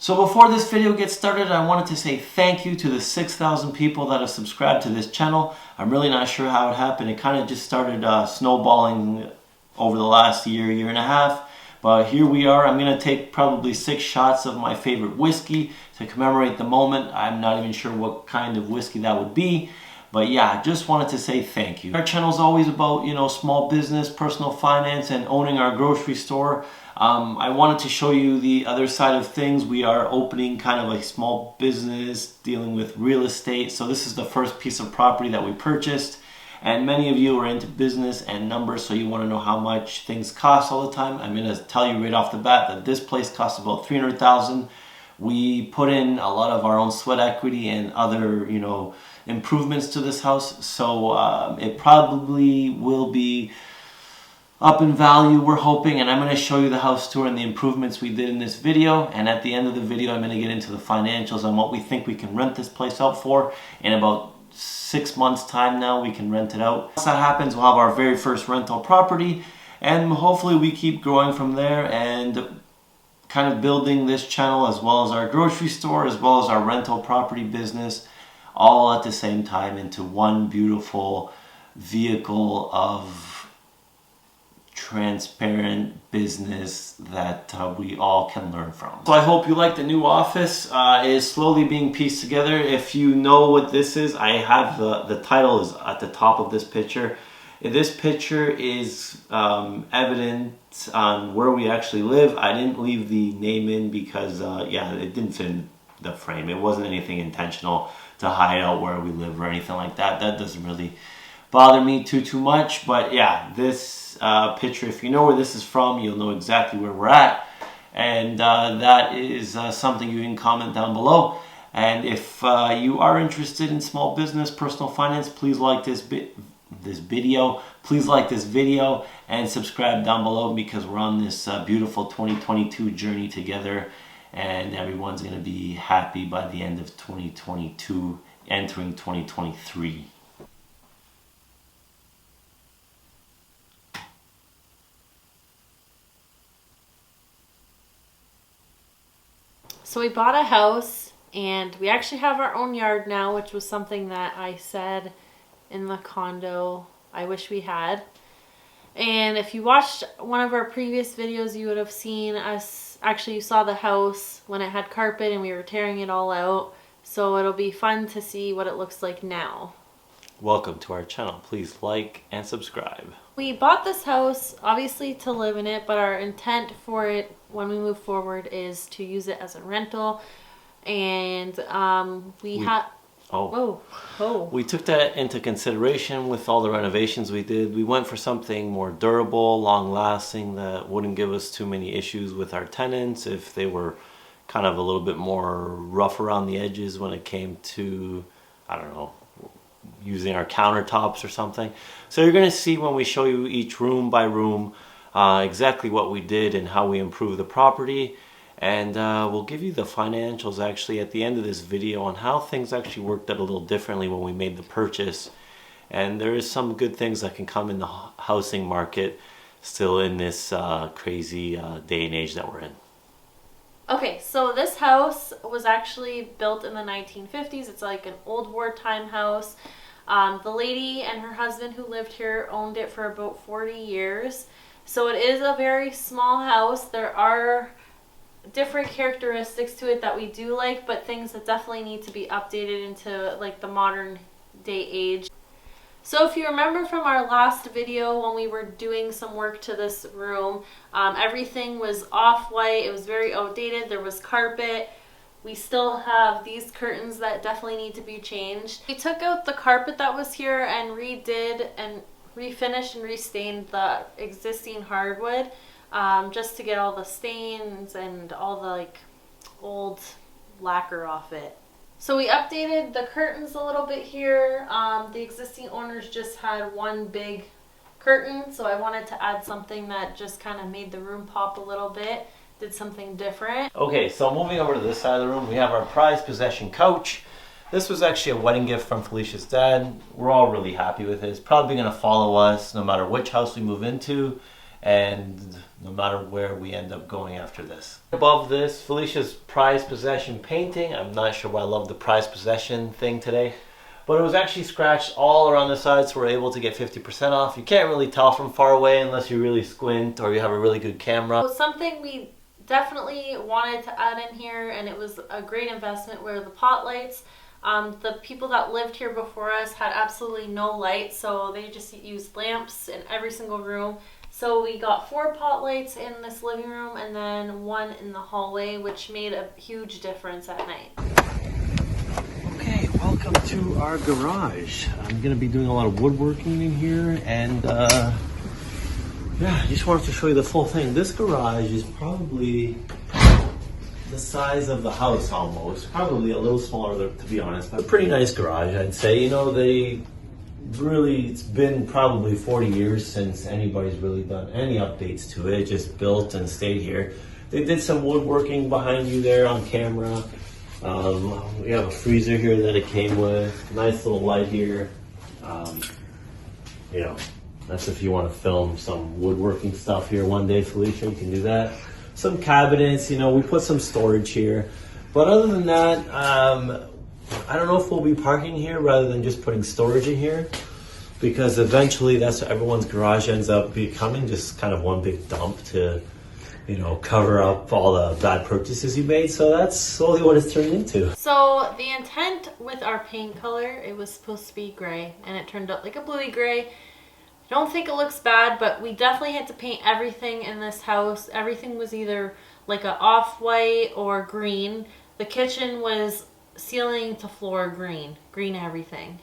So before this video gets started, I wanted to say thank you to the 6,000 people that have subscribed to this channel. I'm really not sure how it happened. It kind of just started snowballing over the last year and a half. But here we are. I'm going to take probably 6 shots of my favorite whiskey to commemorate the moment. I'm not even sure what kind of whiskey that would be. But yeah, just wanted to say thank you. Our channel is always about, small business, personal finance, and owning our grocery store. I wanted to show you the other side of things. We are opening kind of a small business dealing with real estate. So this is the first piece of property that we purchased. And many of you are into business and numbers, so you want to know how much things cost all the time. I'm going to tell you right off the bat that this place costs about $300,000. We put in a lot of our own sweat equity and other, improvements to this house. So it probably will be up in value, we're hoping, and I'm going to show you the house tour and the improvements we did in this video. And at the end of the video, I'm going to get into the financials on what we think we can rent this place out for. In about 6 months time now, we can rent it out. Once that happens, we'll have our very first rental property, and hopefully we keep growing from there and kind of building this channel as well as our grocery store, as well as our rental property business, all at the same time into one beautiful vehicle of transparent business that we all can learn from. So I hope you like the new office. It is slowly being pieced together. If you know what this is, I have the title is at the top of this picture. This picture is evident on where we actually live. I didn't leave the name in because it didn't fit in the frame. It wasn't anything intentional to hide out where we live or anything like that. That doesn't really bother me too much. But yeah, this picture, if you know where this is from, you'll know exactly where we're at. And that is something you can comment down below. And if you are interested in small business, personal finance, please like this video. Please like this video and subscribe down below, because we're on this beautiful 2022 journey together, and everyone's going to be happy by the end of 2022, entering 2023. So we bought a house, and we actually have our own yard now, which was something that I said in the condo I wish we had. And if you watched one of our previous videos, you would have seen us, actually you saw the house when it had carpet and we were tearing it all out. So it'll be fun to see what it looks like now. Welcome to our channel. Please like and subscribe. We bought this house obviously to live in it, but our intent for it when we move forward is to use it as a rental. And we took that into consideration with all the renovations we did. We went for something more durable, long-lasting, that wouldn't give us too many issues with our tenants if they were kind of a little bit more rough around the edges when it came to, I don't know, using our countertops or something. So you're going to see when we show you each room by room exactly what we did and how we improved the property. And we'll give you the financials actually at the end of this video on how things actually worked out a little differently when we made the purchase. And there is some good things that can come in the housing market still in this crazy day and age that we're in. Okay, so this house was actually built in the 1950s. It's like an old wartime house. The lady and her husband who lived here owned it for about 40 years. So it is a very small house. There are different characteristics to it that we do like, but things that definitely need to be updated into like the modern day age. So if you remember from our last video when we were doing some work to this room, everything was off-white. It was very outdated. There was carpet. We still have these curtains that definitely need to be changed. We took out the carpet that was here and redid and refinished and restained the existing hardwood, just to get all the stains and all the like old lacquer off it. So we updated the curtains a little bit here. The existing owners just had one big curtain, so I wanted to add something that just kind of made the room pop a little bit, did something different. Okay, so moving over to this side of the room, we have our prized possession couch. This was actually a wedding gift from Felicia's dad. We're all really happy with it. It's probably going to follow us no matter which house we move into. and no matter where we end up going after this. Above this, Felicia's prized possession painting. I'm not sure why I love the prized possession thing today, but it was actually scratched all around the side, so we're able to get 50% off. You can't really tell from far away unless you really squint or you have a really good camera. So something we definitely wanted to add in here, and it was a great investment, were the pot lights. The people that lived here before us had absolutely no light, so they just used lamps in every single room. So we got 4 pot lights in this living room and then 1 in the hallway, which made a huge difference at night. Okay, welcome to our garage. I'm gonna be doing a lot of woodworking in here, and yeah, I just wanted to show you the full thing. This garage is probably the size of the house almost, probably a little smaller to be honest, but a pretty nice garage, I'd say. You know, it's been probably 40 years since anybody's really done any updates to it. It just built and stayed here. They did some woodworking behind you there on camera. We have a freezer here that it came with. Nice little light here. You know, that's if you want to film some woodworking stuff here one day, Felicia, you can do that. Some cabinets, you know, we put some storage here. But other than that, I don't know if we'll be parking here rather than just putting storage in here, because eventually that's what everyone's garage ends up becoming, just kind of one big dump to, you know, cover up all the bad purchases you made. So that's slowly what it's turned into. So the intent with our paint color, it was supposed to be gray, and it turned out like a bluey gray. I don't think it looks bad, but we definitely had to paint everything in this house. Everything was either like a off-white or green. The kitchen was ceiling to floor green everything,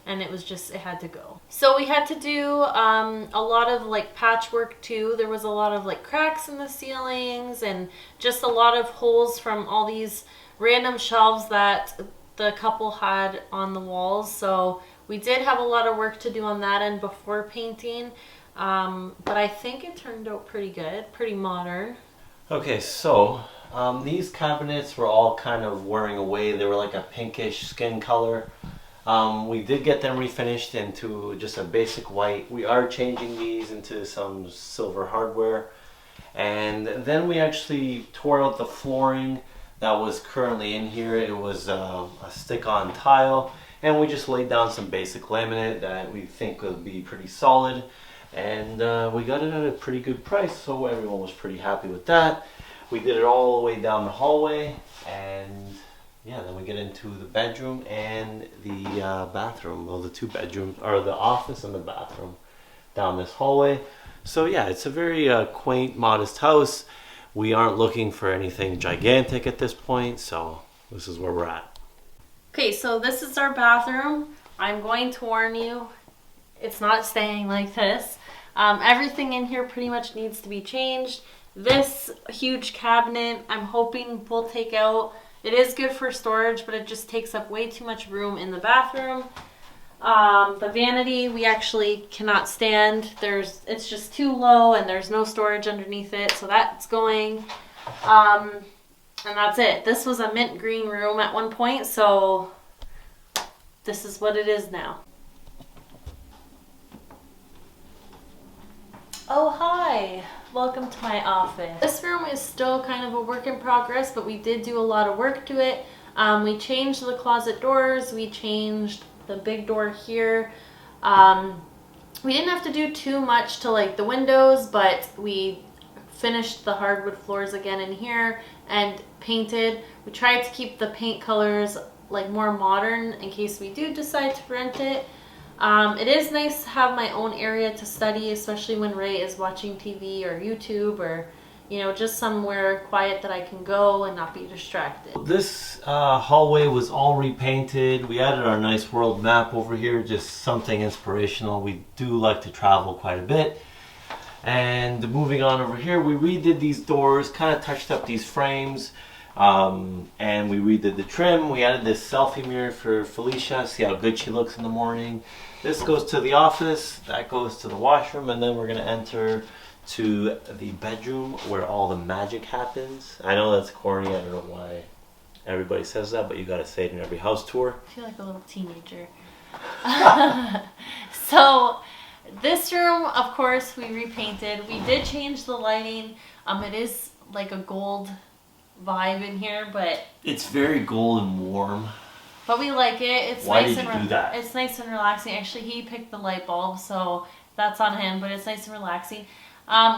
and it had to go. So we had to do a lot of like patchwork too. There was a lot of like cracks in the ceilings and just a lot of holes from all these random shelves that the couple had on the walls. So we did have a lot of work to do on that end before painting, but I think it turned out pretty good, pretty modern. Okay, so these cabinets were all kind of wearing away. They were like a pinkish skin color. We did get them refinished into just a basic white. We are changing these into some silver hardware. And then we actually tore out the flooring that was currently in here. It was a stick-on tile. And we just laid down some basic laminate that we think will be pretty solid. And we got it at a pretty good price, so everyone was pretty happy with that. We did it all the way down the hallway, and yeah, then we get into the bedroom and the bathroom. Well, the 2 bedrooms, or the office and the bathroom down this hallway. So yeah, it's a very quaint, modest house. We aren't looking for anything gigantic at this point, so this is where we're at. Okay, so this is our bathroom. I'm going to warn you, it's not staying like this. Everything in here pretty much needs to be changed. This huge cabinet, I'm hoping we'll take out. It is good for storage, but it just takes up way too much room in the bathroom. The vanity we actually cannot stand. It's just too low and there's no storage underneath it, so that's going. And that's it. This was a mint green room at one point, so this is what it is now. Oh, hi. Welcome to my office. This room is still kind of a work in progress, but we did do a lot of work to it. We changed the closet doors. We changed the big door here. We didn't have to do too much to like the windows, but we finished the hardwood floors again in here and painted. We tried to keep the paint colors like more modern in case we do decide to rent it. It is nice to have my own area to study, especially when Ray is watching TV or YouTube, or you know, just somewhere quiet that I can go and not be distracted. This hallway was all repainted. We added our nice world map over here, just something inspirational. We do like to travel quite a bit. And moving on over here, we redid these doors, kind of touched up these frames, and we redid the trim. We added this selfie mirror for Felicia, see how good she looks in the morning. This goes to the office, that goes to the washroom, and then we're going to enter to the bedroom where all the magic happens. I know that's corny, I don't know why everybody says that, but you gotta say it in every house tour. I feel like a little teenager. So This room, of course, we repainted. We did change the lighting. It is like a gold vibe in here, but it's very gold and warm. But we like it. It's Why nice did and you do that? It's nice and relaxing. Actually, he picked the light bulb, so that's on him. But it's nice and relaxing.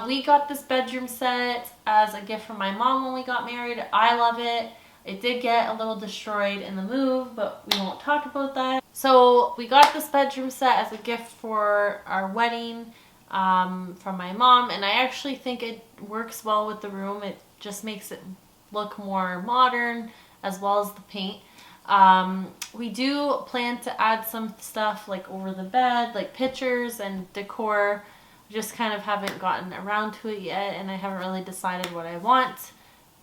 We got this bedroom set as a gift from my mom when we got married. I love it. It did get a little destroyed in the move, but we won't talk about that. So we got this bedroom set as a gift for our wedding from my mom, and I actually think it works well with the room. It just makes it look more modern, as well as the paint. We do plan to add some stuff like over the bed, like pictures and decor. Just kind of haven't gotten around to it yet, and I haven't really decided what I want,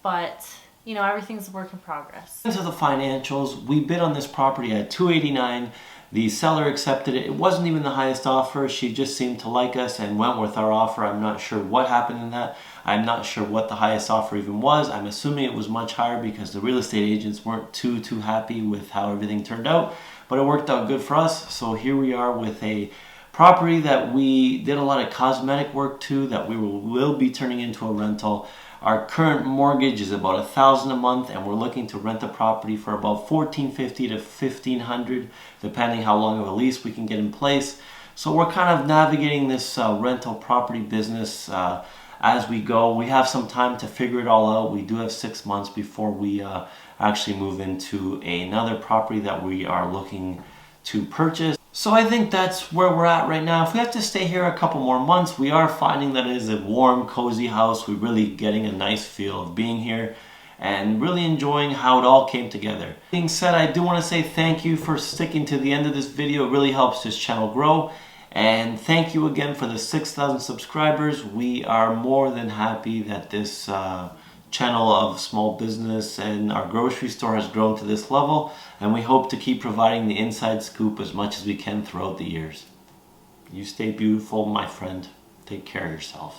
but you know, everything's a work in progress. Into the financials, we bid on this property at $289. The seller accepted it. It wasn't even the highest offer. She just seemed to like us and went with our offer. I'm not sure what happened in that. I'm not sure what the highest offer even was. I'm assuming it was much higher because the real estate agents weren't too happy with how everything turned out, but it worked out good for us. So here we are with a property that we did a lot of cosmetic work to, that we will be turning into a rental. Our current mortgage is about $1,000 a month, and we're looking to rent the property for about $1,450 to $1,500, depending how long of a lease we can get in place. So we're kind of navigating this rental property business as we go. We have some time to figure it all out. We do have 6 months before we actually move into another property that we are looking to purchase. So I think that's where we're at right now. If we have to stay here a couple more months, we are finding that it is a warm, cozy house. We're really getting a nice feel of being here and really enjoying how it all came together. That being said, I do want to say thank you for sticking to the end of this video. It really helps this channel grow. And thank you again for the 6,000 subscribers. We are more than happy that this channel of small business and our grocery store has grown to this level, and we hope to keep providing the inside scoop as much as we can throughout the years. You stay beautiful, my friend. Take care of yourself.